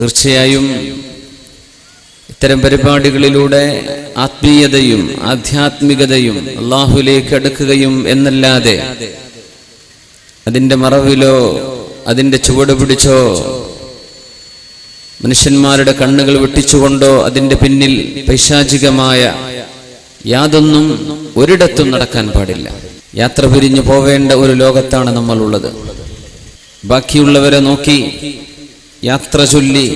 തീർച്ചയായും ഇത്തരം പരിപാടികളിലൂടെ ആത്മീയതയും ആധ്യാത്മികതയും അല്ലാഹുവിലേക്ക് അടുക്കുകയും എന്നല്ലാതെ അതിൻ്റെ മറവിലോ അതിൻ്റെ ചുവട് പിടിച്ചോ മനുഷ്യന്മാരുടെ കണ്ണുകൾ വെട്ടിച്ചുകൊണ്ടോ അതിൻ്റെ പിന്നിൽ പൈശാചികമായ യാതൊന്നും ഒരിടത്തും നടക്കാൻ പാടില്ല. യാത്ര പിരിഞ്ഞു പോവേണ്ട ഒരു ലോകത്താണ് നമ്മളുള്ളത്. ബാക്കിയുള്ളവരെ നോക്കി യാത്ര ചൊല്ലി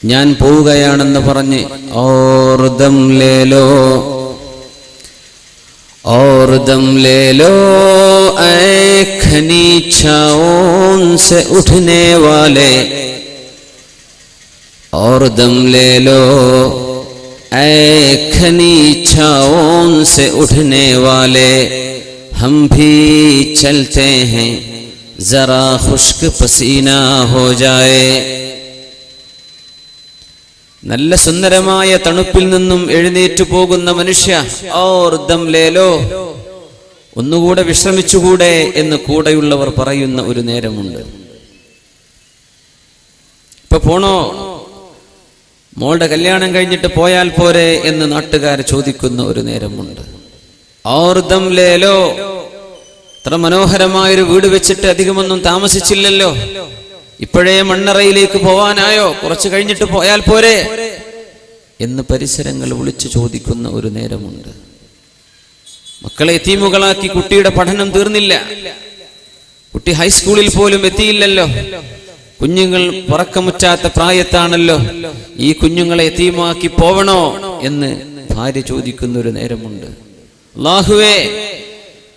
ഞാൻ പോവുകയാണെന്ന് പറഞ്ഞ് और दम ले लो ऐ खनीचाओं से उठने वाले और दम ले लो ऐ खनीचाओं से उठने वाले हम भी चलते हैं जरा खुश्क पसीना हो जाए. നല്ല സുന്ദരമായ തണുപ്പിൽ നിന്നും എഴുന്നേറ്റു പോകുന്ന മനുഷ്യ, ഔർ ദം ലേലോ, ഒന്നുകൂടെ വിശ്രമിച്ചുകൂടെ എന്ന് കൂടെയുള്ളവർ പറയുന്ന ഒരു നേരമുണ്ട്. ഇപ്പൊ പോണോ, മോളുടെ കല്യാണം കഴിഞ്ഞിട്ട് പോയാൽ പോരെ എന്ന് നാട്ടുകാർ ചോദിക്കുന്ന ഒരു നേരമുണ്ട്. ഔർ ദം ലേലോ, ഇത്ര മനോഹരമായൊരു വീട് വെച്ചിട്ട് അധികമൊന്നും താമസിച്ചില്ലല്ലോ, ഇപ്പോഴേ മണ്ണറയിലേക്ക് പോവാനായോ, കുറച്ച് കഴിഞ്ഞിട്ട് പോയാൽ പോരെ എന്ന് പരിസരങ്ങൾ വിളിച്ചു ചോദിക്കുന്ന ഒരു നേരമുണ്ട്. മക്കളെ യതീമുകളാക്കി കുട്ടിയുടെ പഠനം തീർന്നില്ല, കുട്ടി ഹൈസ്കൂളിൽ പോലും എത്തിയില്ലല്ലോ, കുഞ്ഞുങ്ങൾ പറക്കമുറ്റാത്ത പ്രായത്താണല്ലോ, ഈ കുഞ്ഞുങ്ങളെ യതീമാക്കി പോവണോ എന്ന് ഭാര്യ ചോദിക്കുന്ന ഒരു നേരമുണ്ട്. അല്ലാഹുവേ,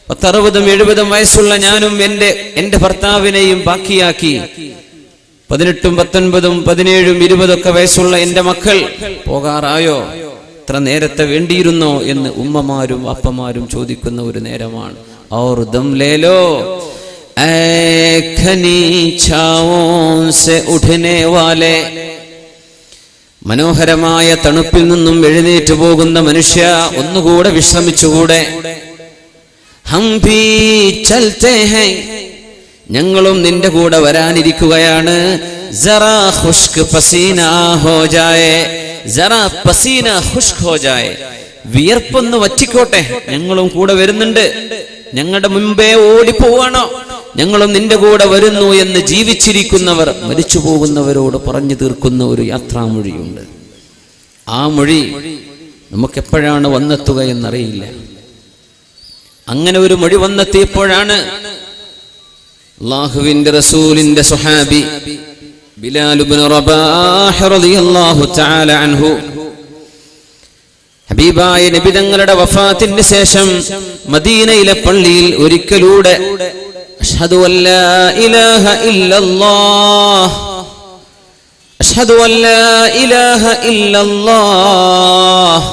60-70 വയസ്സുള്ള ഞാനും എന്റെ ഭർത്താവിനെയും ബാക്കിയാക്കി 18, 19, 17, 20 വയസ്സുള്ള എന്റെ മക്കൾ പോകാറായോ, ഇത്ര നേരത്തെ വേണ്ടിയിരുന്നോ എന്ന് ഉമ്മമാരും അപ്പമാരും ചോദിക്കുന്ന ഒരു നേരമാണ്. ഔർ ദം ലേലോ ऐ खनीचाओं से उठने वाले, മനോഹരമായ തണുപ്പിൽ നിന്നും എഴുന്നേറ്റ് പോകുന്ന മനുഷ്യ, ഒന്നുകൂടെ വിശ്രമിച്ചുകൂടെ. ഹം ഭീ ചൽത്തെ ഹൈ, ഞങ്ങളും നിന്റെ കൂടെ വരാനിരിക്കുകയാണ്. ജറാ ഖുശ്ക് പസീനാ ഹോ ജായേ, ജറാ പസീനാ ഖുശ്ക് ഹോ ജായേ, വിയർപ്പൊന്ന് വറ്റിക്കോട്ടെ, ഞങ്ങളും കൂടെ വരുന്നുണ്ട്. ഞങ്ങളുടെ മുമ്പേ ഓടിപ്പോവാണോ, ഞങ്ങളും നിന്റെ കൂടെ വരുന്നു എന്ന് ജീവിച്ചിരിക്കുന്നവർ മരിച്ചു പോകുന്നവരോട് പറഞ്ഞു തീർക്കുന്ന ഒരു യാത്രാമൊഴിയുണ്ട്. ആ മൊഴി നമുക്കെപ്പോഴാണ് വന്നെത്തുക എന്നറിയില്ല. അങ്ങനെ ഒരു മൊഴി വന്നെത്തിയപ്പോഴാണ് അല്ലാഹുവിന്റെ റസൂലിന്റെ സ്വഹാബി ബിലാൽ ഇബ്നു റബാഹ് റളിയല്ലാഹു തആല അൻഹു ഹബീബായ നബി തങ്ങളുടെ വഫാത്തിന് ശേഷം മദീനയിലെ പള്ളിയിൽ ഒരിക്കലൂടെ അഷ്ഹദു അല്ലാ ഇലാഹ ഇല്ലല്ലാഹ്, അഷ്ഹദു അല്ലാ ഇലാഹ ഇല്ലല്ലാഹ്,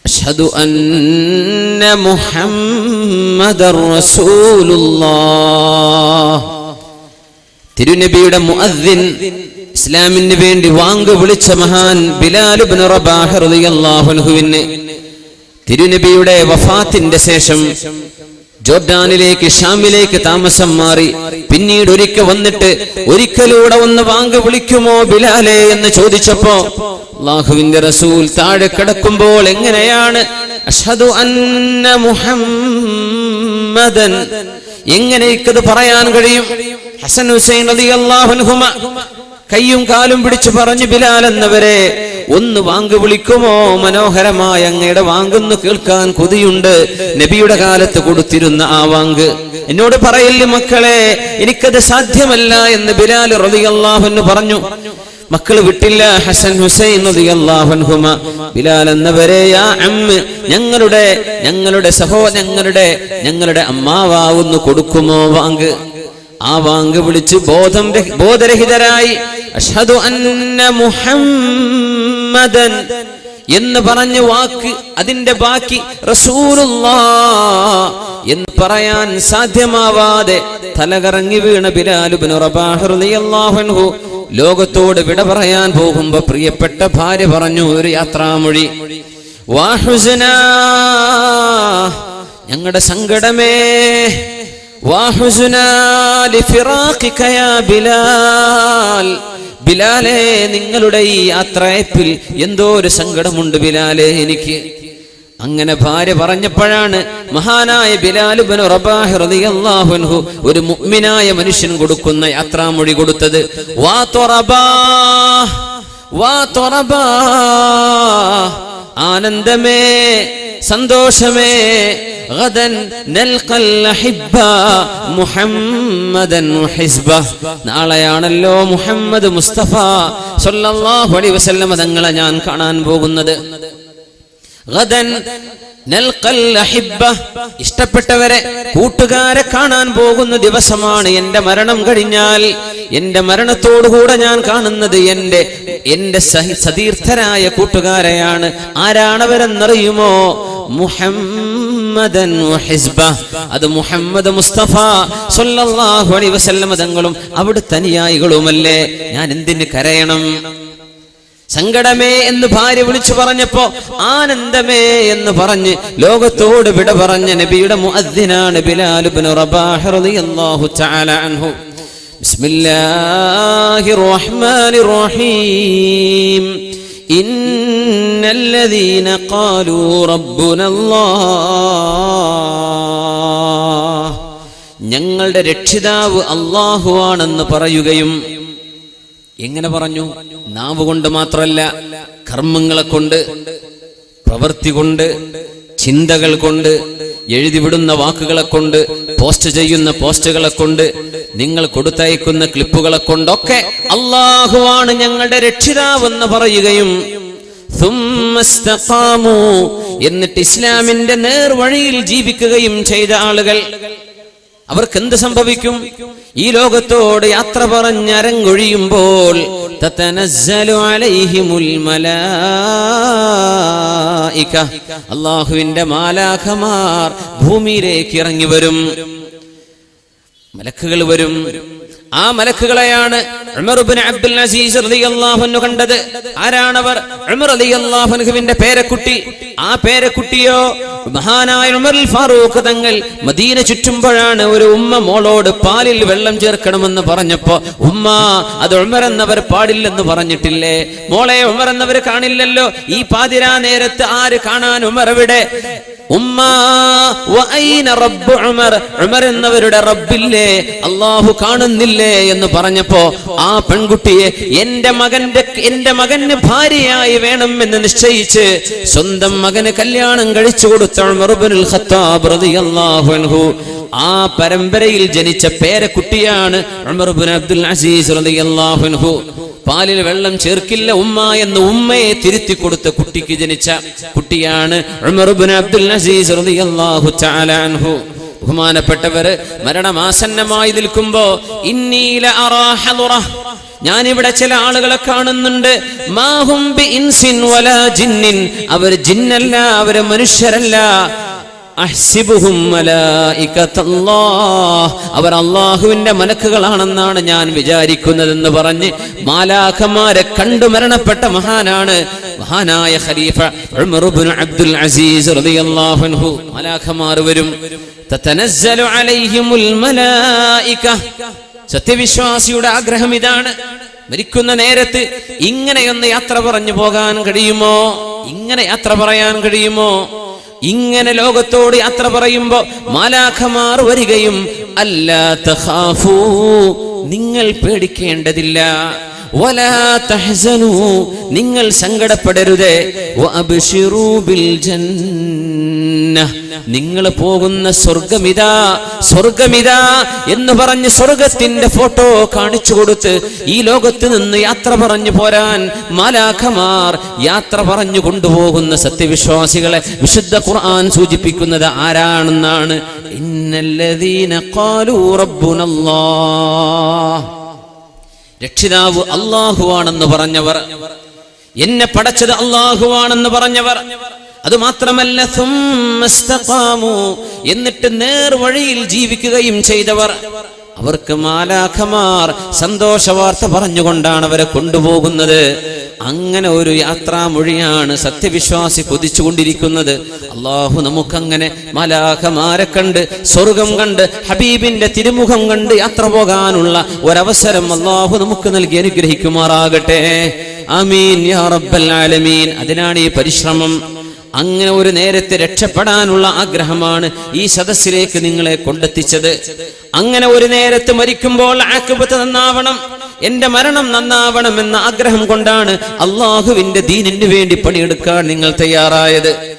അഷ്ഹദു അന്ന മുഹമ്മദർ റസൂലുള്ളാഹ്. തിരുനബിയുടെ മുഅദ്ദിൻ, ഇസ്ലാമിന് വേണ്ടി വാങ്ക് വിളിച്ച മഹാൻ ബിലാൽ ഇബ്നു റബാഹ് റളിയല്ലാഹു അൻഹുവിന് തിരുനബിയുടെ വഫാത്തിന്റെ ശേഷം ജോർഡാനിലേക്ക്, ഷാമിലേക്ക് താമസം മാറി. പിന്നീട് ഒരിക്കൽ വന്നിട്ട് ഒരിക്കലൂടെ ഒന്ന് വാങ്ക് വിളിക്കുമോ ബിലാലെ എന്ന് ചോദിച്ചപ്പോ അല്ലാഹുവിന്റെ റസൂൽ താഴെ കിടക്കുമ്പോൾ എങ്ങനെയാണ് അഷ്ഹദു അന്ന മുഹമ്മദൻ, എങ്ങനെയൊക്കത് പറയാൻ കഴിയും? ഹസൻ ഹുസൈൻ റളിയല്ലാഹു അൻഹുമ കയ്യും കാലും പിടിച്ചു പറഞ്ഞു, ബിലാൽ എന്നവരെ ഒന്ന് വാങ്ക് വിളിക്കുമോ? മനോഹരമായ അങ്ങയുടെ വാങ്കൊന്ന് കേൾക്കാൻ കൊതിയുണ്ട്. നബിയുടെ കാലത്ത് കൊടുത്തിരുന്ന ആ വാങ്ക് എന്നോട് പറയില്ല മക്കളെ, എനിക്കത് സാധ്യമല്ല എന്ന് ബിലാൽ റളിയല്ലാഹു അൻഹു പറഞ്ഞു. മക്കൾ വിട്ടില്ല. ഹസൻ ഹുസൈൻ റളിയല്ലാഹു അൻഹുമ ബിലാൽ എന്നവരെ, യാ അമ്മ, ഞങ്ങളുടെ അമ്മാവാവുന്നു കൊടുക്കുമോ വാങ്ക്? ആ വാങ്ക് വിളിച്ച് ബോധരഹിതരായി അഷ്ഹദു അന്ന മുഹമ്മദൻ എന്ന് പറഞ്ഞ വാക്ക്, അതിന്റെ ബാക്കി റസൂലുള്ളാഹ് എന്ന് പറയാൻ സാധ്യമാവാതെ തലകറങ്ങി വീണ ബിലാൽ ഇബ്നു റബാഹ് റളിയല്ലാഹു അൻഹു ലോകത്തോട് വിട പറയാൻ പോകുമ്പോ പ്രിയപ്പെട്ട ഭാര്യ പറഞ്ഞു ഒരു യാത്രാമൊഴി, വാഹുസനാ, ഞങ്ങളുടെ സങ്കടമേ, വഹുസ്നാ ലിഫിറാഖിക യാ ബിലാൽ, ബിലാലേ നിങ്ങളുടെ ഈ യാത്രയപ്പിൽ എന്തോ ഒരു സങ്കടമുണ്ട് ബിലാലേ എനിക്ക്. അങ്ങനെ ഭാര്യ പറഞ്ഞപ്പോഴാണ് മഹാനായ ബിലാൽ ഇബ്നു റബാഹ് റളിയല്ലാഹു അൻഹു ഒരു മുഅ്മിനായ മനുഷ്യൻ കൊടുക്കുന്ന യാത്രാമൊഴി കൊടുത്തത്. വാ തുറബാ, വാ തുറബാ, ആനന്ദമേ സന്തോഷമേ, ഗദൻ നൽഖൽ അഹിബ്ബ മുഹമ്മദൻ വഹിസ്ബഹ്, നാളെയാണല്ലോ മുഹമ്മദ് മുസ്തഫ സല്ലല്ലാഹു അലൈഹി വസല്ലം തങ്ങളെ ഞാൻ കാണാൻ പോകുന്നത്. ഗദൻ നൽഖൽ അഹിബ്ബ, ഇഷ്ടപ്പെട്ടവരെ കൂട്ടുകാരെ കാണാൻ പോകുന്ന ദിവസമാണ്. എന്റെ മരണം കഴിഞ്ഞാൽ എന്റെ മരണത്തോടുകൂടെ ഞാൻ കാണുന്നത് എന്റെ സതീർത്ഥരായ കൂട്ടുകാരെയാണ്. ആരാണവരെന്നറിയുമോ? മുഹമ്മദൻ വഹിസ്ബഹ്, അത് മുഹമ്മദ് മുസ്തഫ സല്ലല്ലാഹു അലൈഹി വസല്ലം തങ്ങളും അവിടുത്തെ അനുയായികളുമല്ലേ. ഞാൻ എന്തിന് കരയണം? സങ്കടമേ എന്ന് ഭാര്യ വിളിച്ചു പറഞ്ഞപ്പോ ആനന്ദമേ എന്ന് പറഞ്ഞ് ലോകത്തോട് വിട പറഞ്ഞ നബിയുടെ മുഅദ്ദിനാണ് ബിലാൽ ഇബ്നു റബാഹ് റളിയല്ലാഹു തആല അൻഹു. ബിസ്മില്ലാഹിർ റഹ്മാനിർ റഹീം. ഇന്നല്ലദീന ഖാലൂ റബ്ബുനല്ലാഹ്, ഞങ്ങളുടെ രക്ഷിതാവ് അല്ലാഹുവാണെന്ന് പറയുകയും. എങ്ങനെ പറഞ്ഞു? നാവ് കൊണ്ട് മാത്രമല്ല, കർമ്മങ്ങളെ കൊണ്ട്, പ്രവൃത്തി കൊണ്ട്, ചിന്തകൾ കൊണ്ട്, എഴുതിവിടുന്ന വാക്കുകളെ കൊണ്ട്, പോസ്റ്റ് ചെയ്യുന്ന പോസ്റ്റുകളെ കൊണ്ട്, നിങ്ങൾ കൊടുത്തയക്കുന്ന ക്ലിപ്പുകളെ കൊണ്ടൊക്കെ അല്ലാഹുവാണ് ഞങ്ങളുടെ രക്ഷിതാവെന്ന് പറയുകയും സുമ്മസ്തഖാമു, എന്നിട്ട് ഇസ്ലാമിന്റെ നേർവഴിയിൽ ജീവിക്കുകയും ചെയ്ത ആളുകൾ, അവർക്ക് എന്ത് സംഭവിക്കും? ഈ ലോകത്തോട് യാത്ര പറഞ്ഞരങ്ങൊഴിയുമ്പോൾ തതനസ്സലു അലൈഹിമുൽ മലായിക, അല്ലാഹുവിന്റെ മാലാഖമാർ ഭൂമിയിലേക്ക് ഇറങ്ങി വരും. മലക്കുകൾ വരും. ആ മലക്കുകളെയാണ് ഉമർ ഇബ്നു അബ്ദുൽ അസീസ് റളിയല്ലാഹു അൻഹു കണ്ടത്. ആരാണവർ? ഉമർ റളിയല്ലാഹു അൻഹുവിന്റെ പേരക്കുട്ടി. ആ പേരക്കുട്ടിയോ മഹാനായ ഉമർ ഫാറൂഖ് തങ്ങൾ മദീന ചുറ്റുമ്പോഴാണ് ഒരു ഉമ്മ മോളോട് പാലിൽ വെള്ളം ചേർക്കണമെന്ന് പറഞ്ഞപ്പോ, ഉമ്മ അത് ഉമർ എന്നവർ പാടില്ലെന്ന് പറഞ്ഞിട്ടില്ലേ? മോളെ ഉമർ എന്നവർ കാണില്ലല്ലോ, ഈ പാതിരാ നേരത്ത് ആര് കാണാൻ? ഉമർ എവിടെ? ഉമ്മ വഅൈന റബ്ബു ഉമർ, ഉമർ എന്നവരുടെ റബ്ബില്ലേ, അല്ലാഹു കാണുന്നില്ലേ എന്ന് പറഞ്ഞപ്പോ ആ പെൺകുട്ടിയെ എന്റെ മകന് ഭാര്യയായി വേണമെന്ന് നിശ്ചയിച്ച് സ്വന്തം മകന് കല്യാണം കഴിച്ചു കൊടുത്ത ഉമർ ഇബ്നുൽ ഖത്താബ് റളിയല്ലാഹു അൻഹു, ആ പരമ്പരയിൽ ജനിച്ച പേരക്കുട്ടിയാണ് ഉമർ ഇബ്നു അബ്ദുൽ അസീസ് റളിയല്ലാഹു അൻഹു. പാലിൽ വെള്ളം ചേർക്കില്ല ഉമ്മ എന്ന് ഉമ്മയെ തിരുത്തി കൊടുത്ത കുട്ടിക്ക് ജനിച്ച കുട്ടിയാണ് ഉമർ ഇബ്നു അബ്ദുൽ അസീസ് റളിയല്ലാഹു തആല അൻഹു. ബഹുമാനപ്പെട്ടവര് മരണമാസന്നമായി നിൽക്കുമ്പോ ഇന്നീല അറാഹദുറ, ഞാനിവിടെ ചില ആളുകളെ കാണുന്നുണ്ട്. മാഹും ബി ഇൻസിൻ വലാ ജിന്നിൻ, അവർ ജിന്നല്ല, അവര് മനുഷ്യരല്ല. അഹ്സിബുഹും മലായികത്തല്ലാഹ്, അവർ അല്ലാഹുവിന്റെ മലക്കുകളാണെന്നാണ് ഞാൻ വിചാരിക്കുന്നതെന്ന് പറഞ്ഞ് മാലാഖമാരെ കണ്ടു മരണപ്പെട്ട മഹാനാണ് മഹാനായ ഖലീഫ ഉമർ ഇബ്നു അബ്ദുൽ അസീസ് റളിയല്ലാഹു അൻഹു. മാലാഖമാർ വരും. തതനസ്സലു അലൈഹിമുൽ മലായിക, സത്യവിശ്വാസിയുടെ ആഗ്രഹം ഇതാണ്. മരിക്കുന്ന നേരത്ത് ഇങ്ങനെയൊന്ന് യാത്ര പറഞ്ഞു പോകാൻ കഴിയുമോ? ഇങ്ങനെ യാത്ര പറയാൻ കഴിയുമോ? ഇങ്ങനെ ലോകത്തോട് യാത്ര പറയുമ്പോ മാലാഖമാർ വരികയും അല്ലാ തഖാഫൂ, നിങ്ങൾ പേടിക്കേണ്ടതില്ല, വലാ തഹ്സനൂ, നിങ്ങൾ സങ്കടപ്പെടരുതേ, വഅബ്ശിറൂ ബിൽ ജന്ന, നിങ്ങൾ പോകുന്ന സ്വർഗമിതാ, സ്വർഗമിതാ എന്ന് പറഞ്ഞ് സ്വർഗത്തിന്റെ ഫോട്ടോ കാണിച്ചു കൊടുത്ത് ഈ ലോകത്ത് നിന്ന് യാത്ര പറഞ്ഞു പോരാൻ മാലാഖമാർ യാത്ര പറഞ്ഞു കൊണ്ടുപോകുന്ന സത്യവിശ്വാസികളെ വിശുദ്ധ ഖുർആൻ സൂചിപ്പിക്കുന്നത് ആരാണെന്നാണ്. ഇന്നല്ലദീന ഖാലൂ റബ്ബുനല്ലാഹ്, രക്ഷിതാവ് അല്ലാഹുവാണെന്ന് പറഞ്ഞവർ, എന്നെ പടച്ചത് അല്ലാഹുവാണെന്ന് പറഞ്ഞവർ, അതുമാത്രമല്ല സുമ്മസ്തഖാമു, എന്നിട്ട് നേർവഴിയിൽ ജീവിക്കുകയും ചെയ്തവർ, അവർക്ക് മാലാഖമാർ സന്തോഷ വാർത്ത പറഞ്ഞുകൊണ്ടാണ് അവരെ കൊണ്ടുപോകുന്നത്. അങ്ങനെ ഒരു യാത്രാമൊഴിയാണ് സത്യവിശ്വാസി കൊതിച്ചുകൊണ്ടിരിക്കുന്നത്. അള്ളാഹു നമുക്കങ്ങനെ മലാഖമാരെ കണ്ട് സ്വർഗം കണ്ട് ഹബീബിന്റെ തിരുമുഖം കണ്ട് യാത്ര പോകാനുള്ള ഒരവസരം അള്ളാഹു നമുക്ക് നൽകി അനുഗ്രഹിക്കുമാറാകട്ടെ. ആമീൻ യാ റബ്ബൽ ആലമീൻ. അതിനാണ് ഈ പരിശ്രമം. അങ്ങനെ ഒരു നേരത്തെ രക്ഷപ്പെടാനുള്ള ആഗ്രഹമാണ് ഈ സദസ്സിലേക്ക് നിങ്ങളെ കൊണ്ടെത്തിച്ചത്. അങ്ങനെ ഒരു നേരത്ത് മരിക്കുമ്പോൾ ആഖിബത്ത് നന്നാവണം, എന്റെ മരണം നന്നാവണം എന്ന ആഗ്രഹം കൊണ്ടാണ് അള്ളാഹുവിന്റെ ദീനിന് വേണ്ടി പണിയെടുക്കാൻ നിങ്ങൾ തയ്യാറായത്.